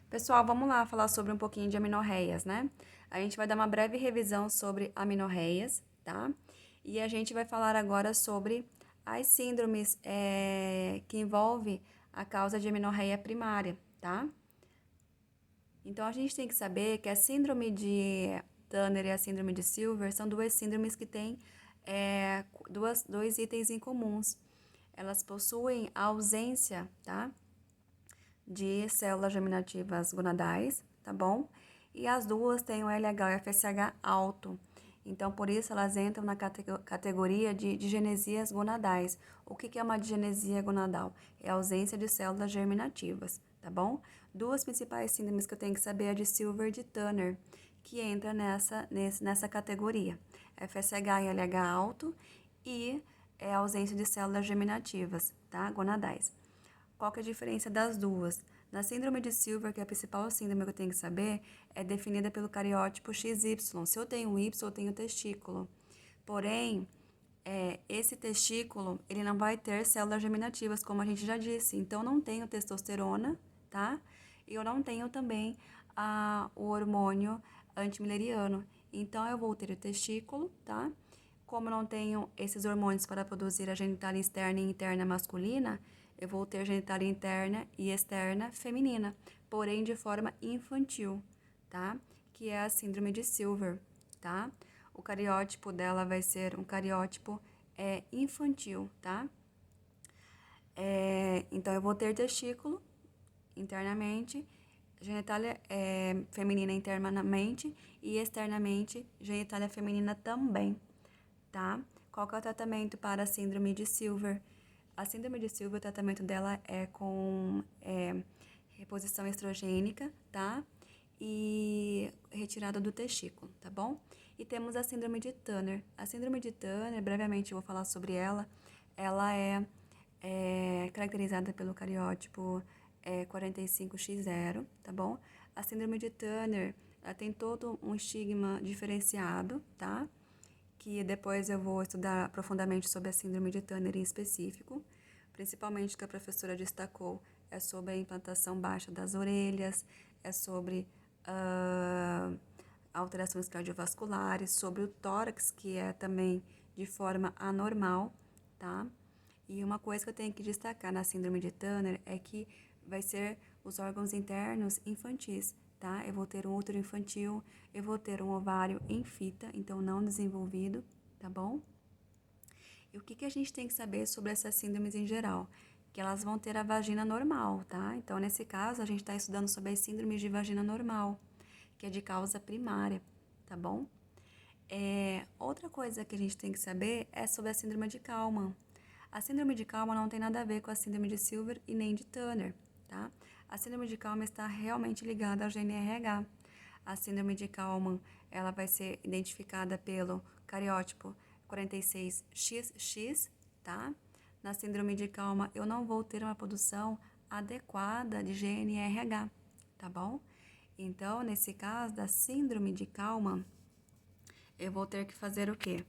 Pessoal, vamos lá falar sobre um pouquinho de aminorreias, né? A gente vai dar uma breve revisão sobre aminorreias, tá? E a gente vai falar agora sobre as síndromes que envolvem a causa de aminorreia primária, tá? Então, a gente tem que saber que a síndrome de Turner e a síndrome de Silver são duas síndromes que têm dois itens em comuns. Elas possuem a ausência, tá? De células germinativas gonadais, tá bom? E as duas têm o LH e o FSH alto. Então, por isso, elas entram na categoria de digenesias gonadais. O que é uma digenesia gonadal? É a ausência de células germinativas, tá bom? Duas principais síndromes que eu tenho que saber é a de Silver e de Turner, que entra nessa categoria. FSH e LH alto e a ausência de células germinativas, tá? Gonadais. Qual que é a diferença das duas? Na síndrome de Silver, que é a principal síndrome que eu tenho que saber, é definida pelo cariótipo XY. Se eu tenho um Y, eu tenho testículo. Porém, esse testículo, ele não vai ter células germinativas, como a gente já disse. Então, não tenho testosterona, tá? E eu não tenho também o hormônio antimileriano. Então, eu vou ter o testículo, tá? Como eu não tenho esses hormônios para produzir a genitália externa e interna masculina, eu vou ter genitália interna e externa feminina, porém de forma infantil, tá? Que é a síndrome de Silver, tá? O cariótipo dela vai ser um cariótipo infantil, tá? Então, eu vou ter testículo internamente, genitália feminina internamente e externamente genitália feminina também, tá? Qual que é o tratamento para a síndrome de Silver? A síndrome de Silver, o tratamento dela é com reposição estrogênica, tá? E retirada do testículo, tá bom? E temos a síndrome de Turner. A síndrome de Turner, brevemente eu vou falar sobre ela. Ela é caracterizada pelo cariótipo 45X0, tá bom? A síndrome de Turner, ela tem todo um estigma diferenciado, tá? Que depois eu vou estudar profundamente sobre a síndrome de Turner em específico. Principalmente o que a professora destacou é sobre a implantação baixa das orelhas, é sobre alterações cardiovasculares, sobre o tórax, que é também de forma anormal, tá? E uma coisa que eu tenho que destacar na síndrome de Turner é que vai ser os órgãos internos infantis, tá? Eu vou ter um útero infantil, eu vou ter um ovário em fita, então não desenvolvido, tá bom? E o que a gente tem que saber sobre essas síndromes em geral? Que elas vão ter a vagina normal, tá? Então, nesse caso, a gente está estudando sobre as síndromes de vagina normal, que é de causa primária, tá bom? Outra coisa que a gente tem que saber é sobre a síndrome de Kalman. A síndrome de Kalman não tem nada a ver com a síndrome de Silver e nem de Turner, tá? A síndrome de Kalman está realmente ligada ao GNRH. A síndrome de Kalman, ela vai ser identificada pelo cariótipo 46XX, tá? Na síndrome de Kalman, eu não vou ter uma produção adequada de GNRH, tá bom? Então, nesse caso da síndrome de Kalman, eu vou ter que fazer o quê?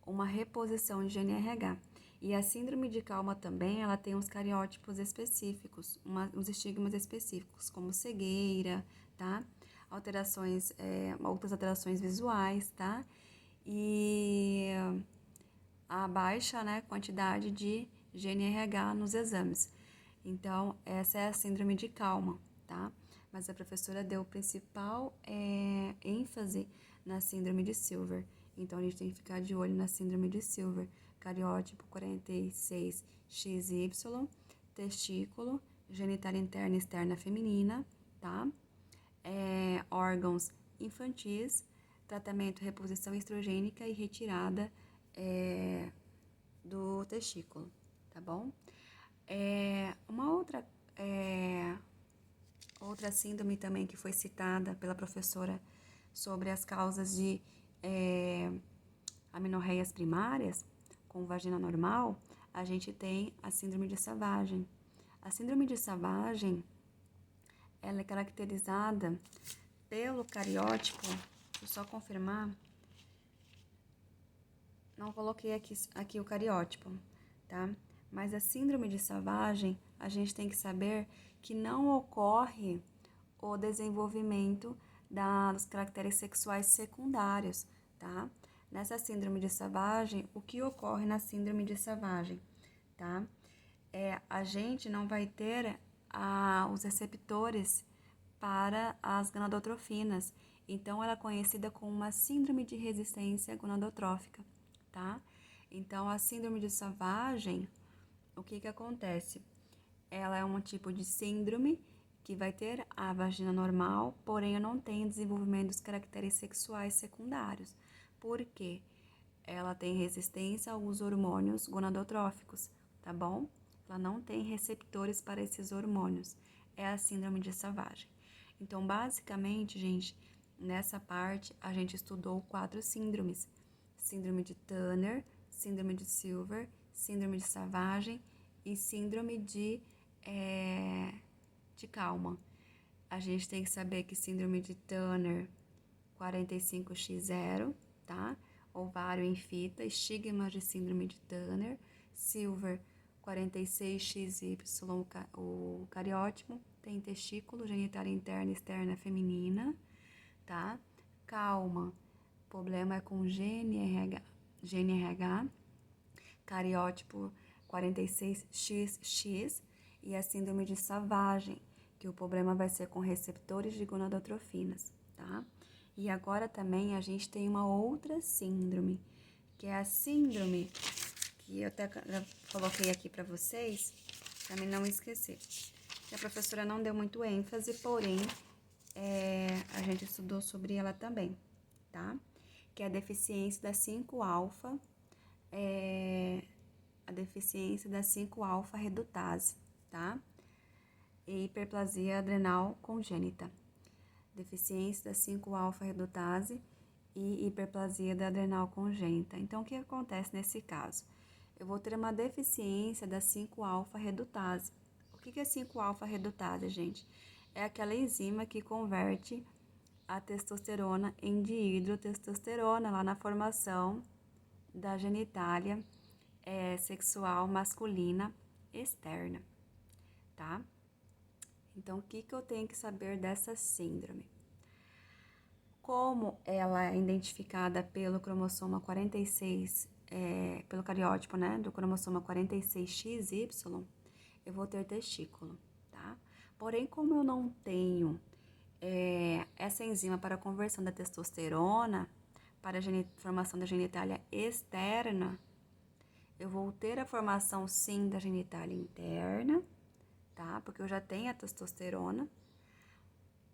Uma reposição de GNRH. E a síndrome de Kalman também, ela tem uns cariótipos específicos, uns estigmas específicos, como cegueira, tá? Outras alterações visuais, tá? E a baixa, né, quantidade de GNRH nos exames. Então, essa é a síndrome de Kalman, tá? Mas a professora deu o principal ênfase na síndrome de Silver. Então, a gente tem que ficar de olho na síndrome de Silver. Cariótipo 46XY, testículo, genitália interna e externa feminina, tá? Órgãos infantis, tratamento reposição estrogênica e retirada do testículo, tá bom? Uma outra síndrome também que foi citada pela professora sobre as causas de amenorreias primárias com vagina normal, a gente tem a síndrome de Savagem. A síndrome de Savagem, ela é caracterizada pelo cariótipo, deixa eu só confirmar, não coloquei aqui o cariótipo, tá? Mas a síndrome de Savagem, a gente tem que saber que não ocorre o desenvolvimento dos caracteres sexuais secundários, tá? Nessa síndrome de Savage, o que ocorre na síndrome de Savage, tá? A gente não vai ter os receptores para as gonadotrofinas. Então, ela é conhecida como uma síndrome de resistência gonadotrófica, tá? Então, a síndrome de Savage, o que acontece? Ela é um tipo de síndrome que vai ter a vagina normal, porém não tem desenvolvimento dos caracteres sexuais secundários. Por quê? Ela tem resistência aos hormônios gonadotróficos, tá bom? Ela não tem receptores para esses hormônios. É a síndrome de Savage. Então, basicamente, gente, nessa parte a gente estudou 4 síndromes: síndrome de Turner, síndrome de Silver, síndrome de Savage e síndrome de Kalman. A gente tem que saber que síndrome de Turner 45X0, tá? Ovário em fita, estigma de síndrome de Turner. Silver 46XY, o cariótipo, tem testículo, genitália interna e externa feminina, tá? Kalman, problema é com GNRH, cariótipo 46XX, e a síndrome de Savage, que o problema vai ser com receptores de gonadotrofinas, tá? E agora também a gente tem uma outra síndrome, que é a síndrome que eu até coloquei aqui para vocês, para mim não esquecer. Que a professora não deu muito ênfase, porém a gente estudou sobre ela também, tá? Que é a deficiência da 5-alfa, a deficiência da 5-alfa redutase, tá? E hiperplasia adrenal congênita. Deficiência da 5-alfa redutase e hiperplasia da adrenal congênita. Então, o que acontece nesse caso? Eu vou ter uma deficiência da 5-alfa redutase. O que é 5-alfa redutase, gente? É aquela enzima que converte a testosterona em dihidrotestosterona lá na formação da genitália sexual masculina externa, tá? Então, o que eu tenho que saber dessa síndrome? Como ela é identificada pelo cromossoma 46, pelo cariótipo, né, do cromossoma 46XY, eu vou ter testículo, tá? Porém, como eu não tenho essa enzima para a conversão da testosterona para a formação da genitália externa, eu vou ter a formação sim da genitália interna, tá? Porque eu já tenho a testosterona,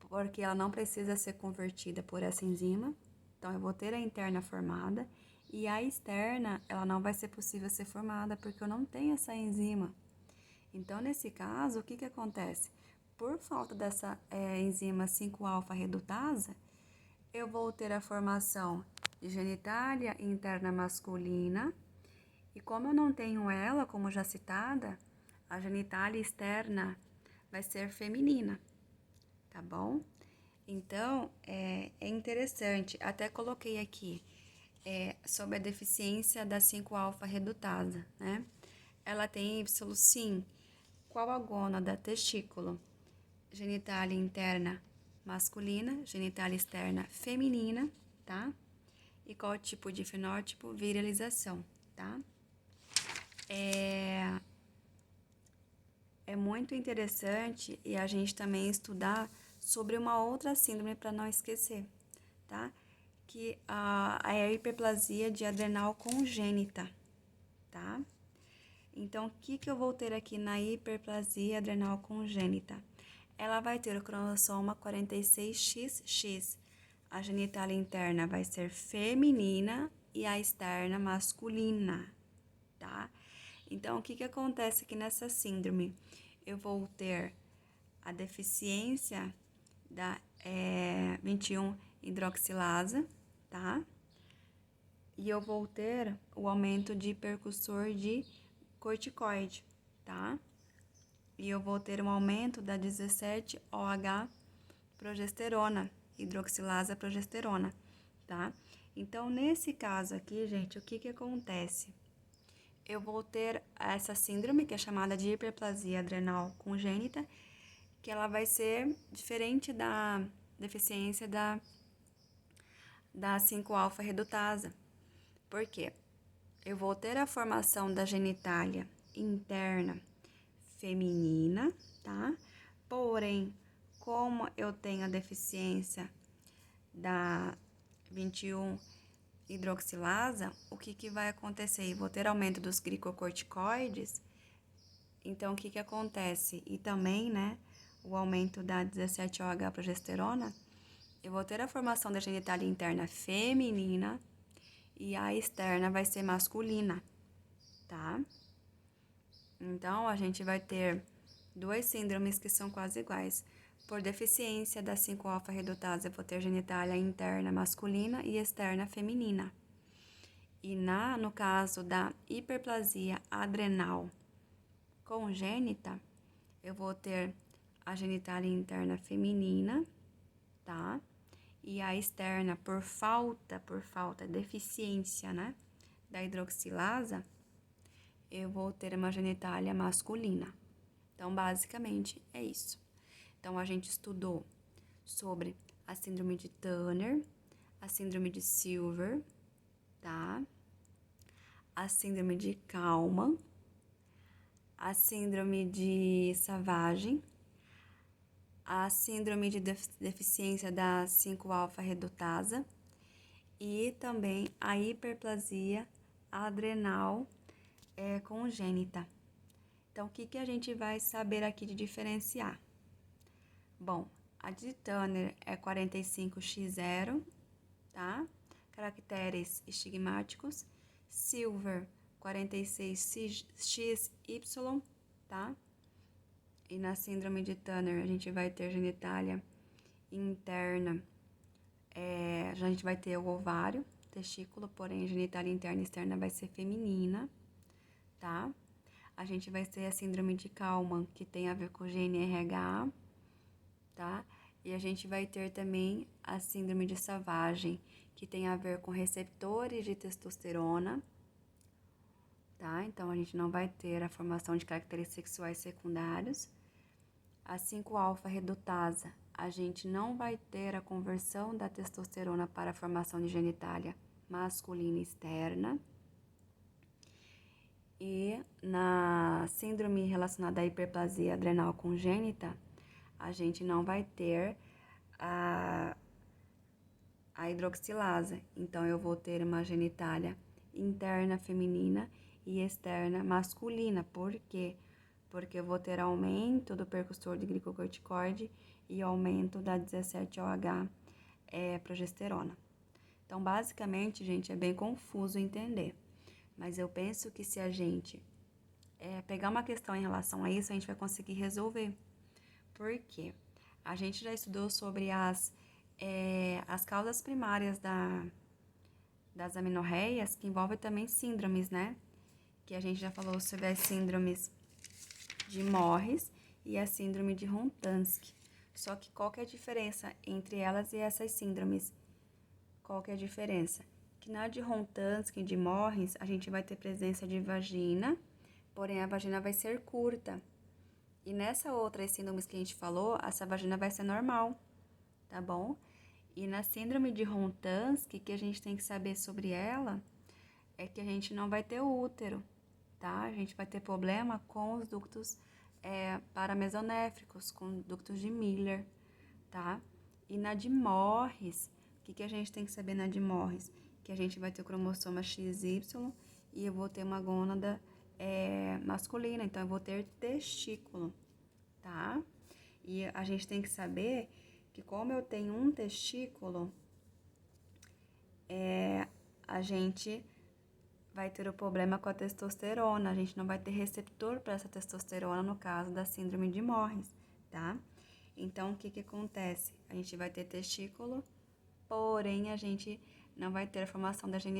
porque ela não precisa ser convertida por essa enzima. Então, eu vou ter a interna formada e a externa, ela não vai ser possível ser formada porque eu não tenho essa enzima. Então, nesse caso, o que acontece? Por falta dessa enzima 5-alfa redutase, eu vou ter a formação de genitália interna masculina. E como eu não tenho ela, como já citada, a genitália externa vai ser feminina, tá bom? Então, é interessante, até coloquei aqui, sobre a deficiência da 5-alfa redutase, né? Ela tem Y, sim. Qual a gônada? Testículo. Genitália interna masculina, genitália externa feminina, tá? E qual tipo de fenótipo? Virilização, tá? É muito interessante e a gente também estudar sobre uma outra síndrome para não esquecer, tá? Que é a hiperplasia de adrenal congênita, tá? Então, o que eu vou ter aqui na hiperplasia adrenal congênita? Ela vai ter o cromossoma 46XX. A genitália interna vai ser feminina e a externa masculina, tá? Então, o que acontece aqui nessa síndrome? Eu vou ter a deficiência da 21-hidroxilase, tá? E eu vou ter o aumento de percussor de corticoide, tá? E eu vou ter um aumento da 17-OH progesterona, hidroxilase progesterona, tá? Então, nesse caso aqui, gente, o que acontece? Eu vou ter essa síndrome, que é chamada de hiperplasia adrenal congênita, que ela vai ser diferente da deficiência da 5-alfa redutasa. Por quê? Eu vou ter a formação da genitália interna feminina, tá? Porém, como eu tenho a deficiência da 21 hidroxilasa, o que vai acontecer? Eu vou ter aumento dos glicocorticoides. Então, o que acontece? E também, né, o aumento da 17-OH progesterona. Eu vou ter a formação da genitália interna feminina e a externa vai ser masculina, tá? Então, a gente vai ter duas síndromes que são quase iguais. Por deficiência da 5-alfa redutase, eu vou ter genitália interna masculina e externa feminina. E no caso da hiperplasia adrenal congênita, eu vou ter a genitália interna feminina, tá? E a externa, por falta, deficiência, né, da hidroxilasa, eu vou ter uma genitália masculina. Então, basicamente, é isso. Então, a gente estudou sobre a síndrome de Turner, a síndrome de Silver, tá? A síndrome de Kalman, a síndrome de Savage, a síndrome de deficiência da 5-alfa redutasa e também a hiperplasia adrenal congênita. Então, o que a gente vai saber aqui de diferenciar? Bom, a de Turner é 45X0, tá? Caracteres estigmáticos. Silver, 46XY, tá? E na síndrome de Turner, a gente vai ter genitália interna, a gente vai ter o ovário, testículo, porém a genitália interna e externa vai ser feminina, tá? A gente vai ter a síndrome de Kalman, que tem a ver com GNRH, tá? E a gente vai ter também a síndrome de Savage, que tem a ver com receptores de testosterona, tá? Então, a gente não vai ter a formação de caracteres sexuais secundários. A 5-alfa redutasa, a gente não vai ter a conversão da testosterona para a formação de genitália masculina externa. E na síndrome relacionada à hiperplasia adrenal congênita, a gente não vai ter a hidroxilase. Então, eu vou ter uma genitália interna feminina e externa masculina. Por quê? Porque eu vou ter aumento do percussor de glicocorticoide e aumento da 17-OH progesterona. Então, basicamente, gente, é bem confuso entender. Mas eu penso que se a gente pegar uma questão em relação a isso, a gente vai conseguir resolver. Por quê? A gente já estudou sobre as causas primárias das amenorreias, que envolvem também síndromes, né? Que a gente já falou sobre as síndromes de Morris e a síndrome de Rokitansky. Só que qual que é a diferença entre elas e essas síndromes? Qual que é a diferença? Que na de Rokitansky e de Morris, a gente vai ter presença de vagina, porém a vagina vai ser curta. E nessa outra síndromes que a gente falou, essa vagina vai ser normal, tá bom? E na síndrome de Rokitansky, que a gente tem que saber sobre ela, é que a gente não vai ter útero, tá? A gente vai ter problema com os ductos paramesonéfricos, com ductos de Miller, tá? E na de Morris, o que a gente tem que saber na de Morris? Que a gente vai ter o cromossoma XY e eu vou ter uma gônada masculina, então eu vou ter testículo, tá? E a gente tem que saber que como eu tenho um testículo, a gente vai ter o problema com a testosterona, a gente não vai ter receptor para essa testosterona no caso da síndrome de Morris, tá? Então, o que acontece? A gente vai ter testículo, porém a gente não vai ter a formação da genitália